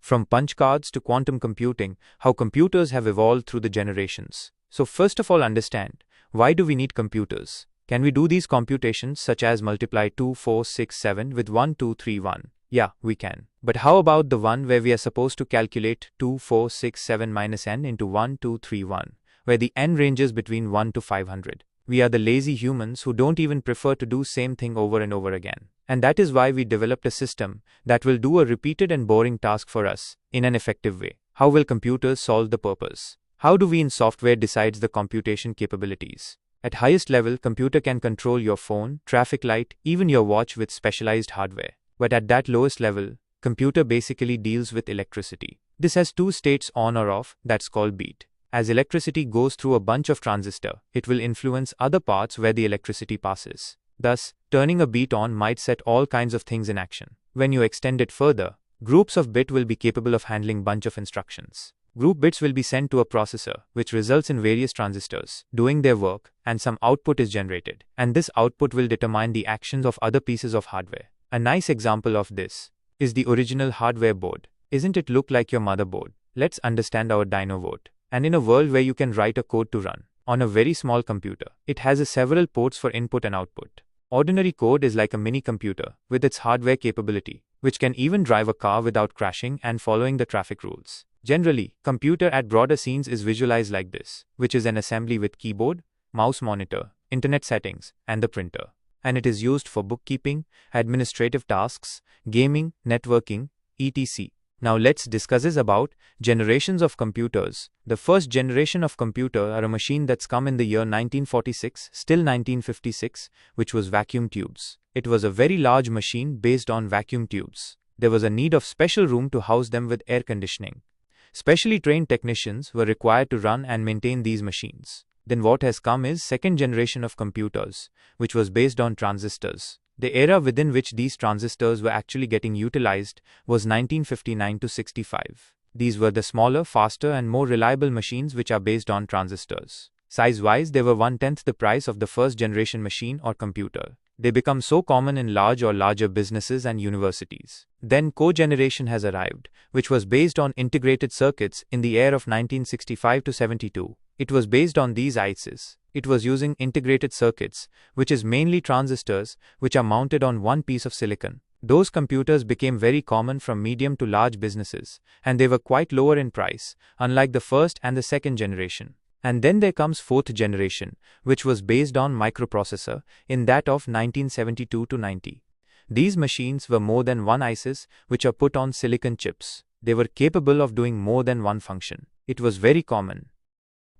From punch cards to quantum computing, how computers have evolved through the generations. So first of all, understand, why do we need computers? Can we do these computations such as multiply 2, 4, 6, 7 with 1, 2, 3, 1? Yeah, we can. But how about the one where we are supposed to calculate 2, 4, 6, 7 minus n into 1, 2, 3, 1, where the n ranges between 1 to 500? We are the lazy humans who don't even prefer to do same thing over and over again. And that is why we developed a system that will do a repeated and boring task for us in an effective way. How will computers solve the purpose? How do we in software decides the computation capabilities? At highest level, computer can control your phone, traffic light, even your watch with specialized hardware. But at that lowest level, computer basically deals with electricity. This has two states, on or off, that's called beat. As electricity goes through a bunch of transistors, it will influence other parts where the electricity passes. Thus, turning a beat on might set all kinds of things in action. When you extend it further, groups of bits will be capable of handling bunch of instructions. Group bits will be sent to a processor, which results in various transistors doing their work, and some output is generated. And this output will determine the actions of other pieces of hardware. A nice example of this is the original hardware board. Isn't it look like your motherboard? Let's understand our dyno board. And in a world where you can write a code to run on a very small computer, it has several ports for input and output. Ordinary code is like a mini computer with its hardware capability, which can even drive a car without crashing and following the traffic rules. Generally, computer at broader scenes is visualized like this, which is an assembly with keyboard, mouse, monitor, internet settings, and the printer. And it is used for bookkeeping, administrative tasks, gaming, networking, etc. Now let's discuss about generations of computers. The first generation of computer are a machine that's come in the year 1946, still 1956, which was vacuum tubes. It was a very large machine based on vacuum tubes. There was a need of special room to house them with air conditioning. Specially trained technicians were required to run and maintain these machines. Then what has come is second generation of computers, which was based on transistors. The era within which these transistors were actually getting utilized was 1959 to 65. These were the smaller, faster and more reliable machines which are based on transistors. Size-wise, they were 1/10 the price of the first generation machine or computer. They become so common in large or larger businesses and universities. Then cogeneration has arrived, which was based on integrated circuits in the year of 1965 to 72. It was based on these ICs. It was using integrated circuits, which is mainly transistors, which are mounted on one piece of silicon. Those computers became very common from medium to large businesses, and they were quite lower in price, unlike the first and the second generation. And then there comes fourth generation, which was based on microprocessor, in that of 1972 to 90. These machines were more than one ICs, which are put on silicon chips. They were capable of doing more than one function. It was very common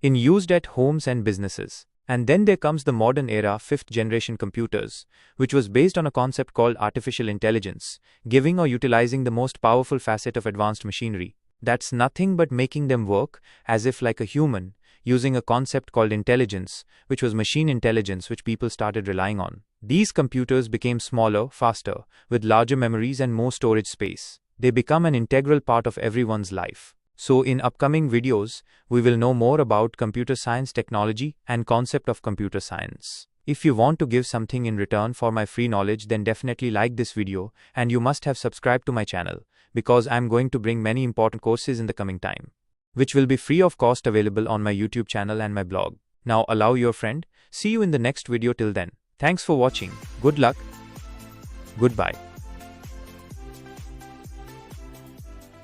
in used at homes and businesses. And then there comes the modern era fifth generation computers, which was based on a concept called artificial intelligence, giving or utilizing the most powerful facet of advanced machinery. That's nothing but making them work as if like a human, using a concept called intelligence, which was machine intelligence, which people started relying on. These computers became smaller, faster, with larger memories and more storage space. They become an integral part of everyone's life. So in upcoming videos, we will know more about computer science technology and concept of computer science. If you want to give something in return for my free knowledge, then definitely like this video, and you must have subscribed to my channel, because I'm going to bring many important courses in the coming time, which will be free of cost, available on my YouTube channel and my blog. Now allow your friend. See you in the next video. Till then, thanks for watching. Good luck. Goodbye.